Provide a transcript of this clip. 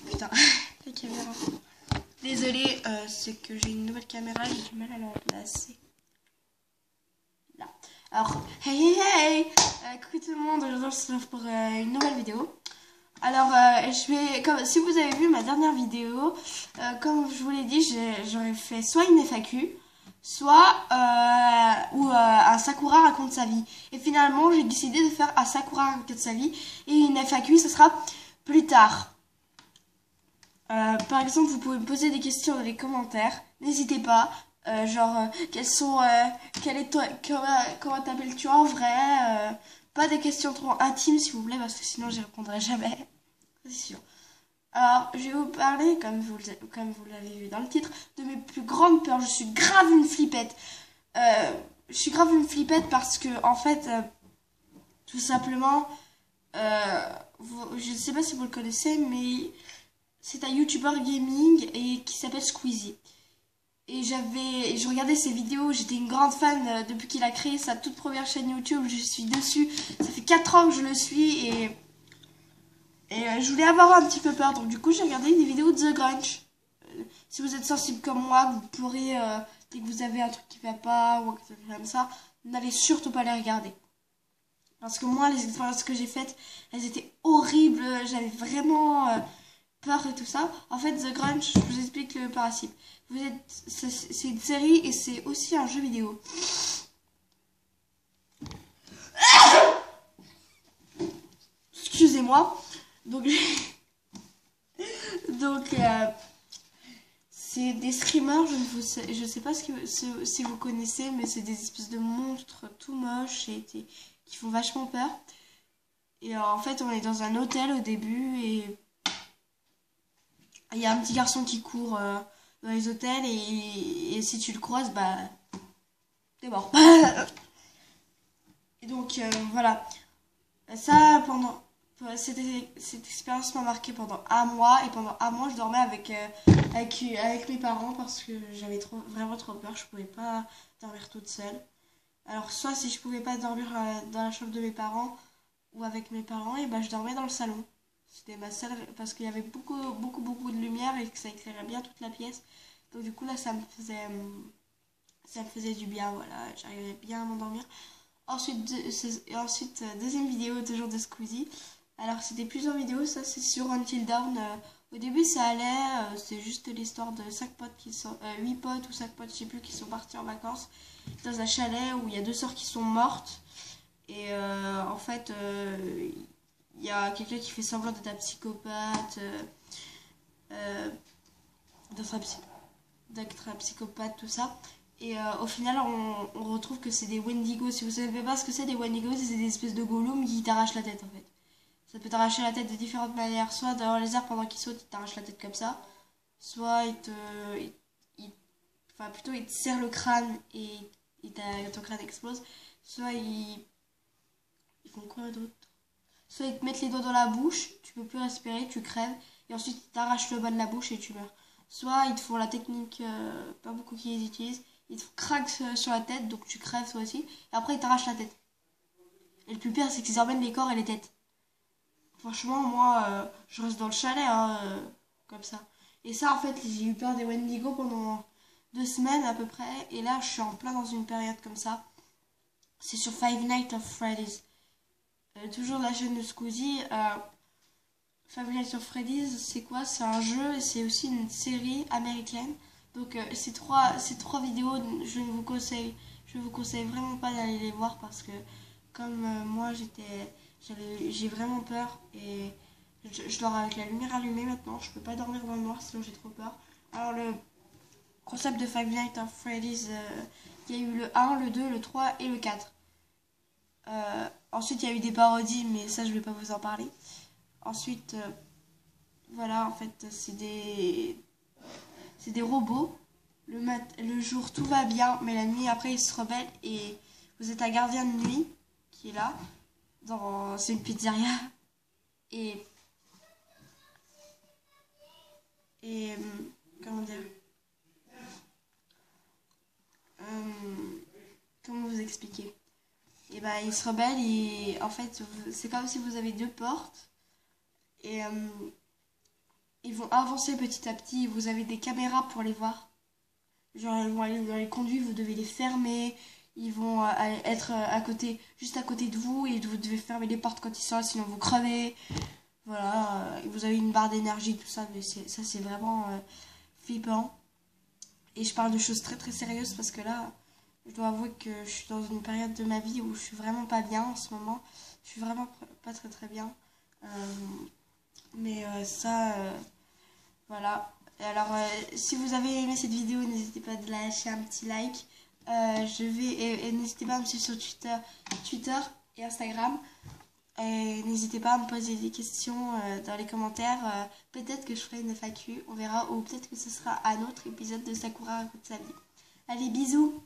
Putain, la caméra. Désolée, c'est que j'ai une nouvelle caméra, j'ai du mal à la placer. Là. Alors, hey, coucou tout le monde, aujourd'hui on se retrouve pour une nouvelle vidéo. Alors, si vous avez vu ma dernière vidéo, comme je vous l'ai dit, j'aurais fait soit une FAQ, soit un Sakura raconte sa vie. Et finalement, j'ai décidé de faire un Sakura raconte sa vie et une FAQ, ce sera plus tard. Par exemple, vous pouvez me poser des questions dans les commentaires. N'hésitez pas. Comment t'appelles-tu en vrai? Pas des questions trop intimes, s'il vous plaît, parce que sinon, j'y répondrai jamais. C'est sûr. Alors, je vais vous parler, comme vous l'avez vu dans le titre, de mes plus grandes peurs. Je suis grave une flippette. Je suis grave une flippette parce que, en fait, tout simplement, je ne sais pas si vous le connaissez, mais c'est un YouTuber gaming et qui s'appelle Squeezie. Et je regardais ses vidéos, j'étais une grande fan depuis qu'il a créé sa toute première chaîne YouTube, je suis dessus. Ça fait 4 ans que je le suis et je voulais avoir un petit peu peur. Donc du coup j'ai regardé des vidéos de The Grunch. Si vous êtes sensible comme moi, vous pourrez, dès que vous avez un truc qui va pas ou quelque chose comme ça, n'allez surtout pas les regarder. Parce que moi, les expériences que j'ai faites, elles étaient horribles, j'avais vraiment peur et tout ça. En fait, The Grunch, je vous explique le principe. C'est une série et c'est aussi un jeu vidéo. Excusez-moi. Donc c'est des streamers, je sais pas si vous connaissez, mais c'est des espèces de monstres tout moches et qui font vachement peur. Et en fait, on est dans un hôtel au début et il y a un petit garçon qui court dans les hôtels et si tu le croises, bah t'es mort. Et donc voilà. Ça, cette expérience m'a marqué pendant un mois et pendant un mois je dormais avec mes parents parce que j'avais vraiment trop peur, je pouvais pas dormir toute seule. Alors soit si je pouvais pas dormir dans la chambre de mes parents ou avec mes parents, et ben je dormais dans le salon. C'était ma seule parce qu'il y avait beaucoup de lumière et que ça éclairait bien toute la pièce. Donc du coup là ça me faisait du bien, voilà, j'arrivais bien à m'endormir. Ensuite, deuxième vidéo toujours de Squeezie. Alors c'était plusieurs vidéos, ça c'est sur Until Dawn. Au début ça allait, c'est juste l'histoire de 5 potes qui sont 8 potes ou 5 potes, je sais plus, qui sont partis en vacances dans un chalet où il y a 2 sœurs qui sont mortes. Et en fait, il y a quelqu'un qui fait semblant d'être un psychopathe, d'être un psychopathe, tout ça. Et au final, on retrouve que c'est des Wendigo. Si vous savez pas ce que c'est, des Wendigo, c'est des espèces de golems qui t'arrachent la tête en fait. Ça peut t'arracher la tête de différentes manières. Soit dans les airs pendant qu'ils sautent, ils t'arrachent la tête comme ça. Soit il te serre le crâne et ton crâne explose. Soit ils font quoi d'autre? Soit ils te mettent les doigts dans la bouche, tu peux plus respirer, tu crèves. Et ensuite ils t'arrachent le bas de la bouche et tu meurs. Soit ils te font la technique, pas beaucoup qui les utilisent. Ils te craquent sur la tête, donc tu crèves toi aussi. Et après ils t'arrachent la tête. Et le plus pire, c'est qu'ils emmènent les corps et les têtes. Franchement, moi, je reste dans le chalet, hein, comme ça. Et ça, en fait, j'ai eu peur des Wendigo pendant 2 semaines à peu près. Et là, je suis en plein dans une période comme ça. C'est sur Five Nights at Freddy's. Toujours la chaîne de Squeezie. Five Nights at Freddy's, c'est quoi? C'est un jeu et c'est aussi une série américaine. Donc ces trois vidéos, je vous conseille vraiment pas d'aller les voir parce que comme moi j'ai vraiment peur et je dors avec la lumière allumée maintenant. Je peux pas dormir dans le noir sinon j'ai trop peur. Alors le concept de Five Nights at Freddy's, il y a eu le 1, le 2, le 3 et le 4. Ensuite il y a eu des parodies mais ça je vais pas vous en parler. Ensuite voilà, en fait c'est des robots. Le jour tout va bien, mais la nuit après ils se rebellent et vous êtes un gardien de nuit qui est là. C'est une pizzeria. Et comment dire, comment vous expliquer? Et bah ils se rebellent et en fait c'est comme si vous avez 2 portes. Et ils vont avancer petit à petit. Vous avez des caméras pour les voir. Genre, ils vont aller dans les conduits, vous devez les fermer. Ils vont être à côté, juste à côté de vous, et vous devez fermer les portes quand ils sont là, sinon vous crevez. Voilà, vous avez une barre d'énergie, tout ça, mais ça c'est vraiment flippant. Et je parle de choses très très sérieuses parce que là, je dois avouer que je suis dans une période de ma vie où je suis vraiment pas bien en ce moment. Je suis vraiment pas très très bien. Mais ça, voilà. Et alors, si vous avez aimé cette vidéo, n'hésitez pas à lâcher un petit like. Et n'hésitez pas à me suivre sur Twitter et Instagram. Et n'hésitez pas à me poser des questions dans les commentaires. Peut-être que je ferai une FAQ, on verra. Ou peut-être que ce sera un autre épisode de Sakura raconte sa vie. Allez, bisous!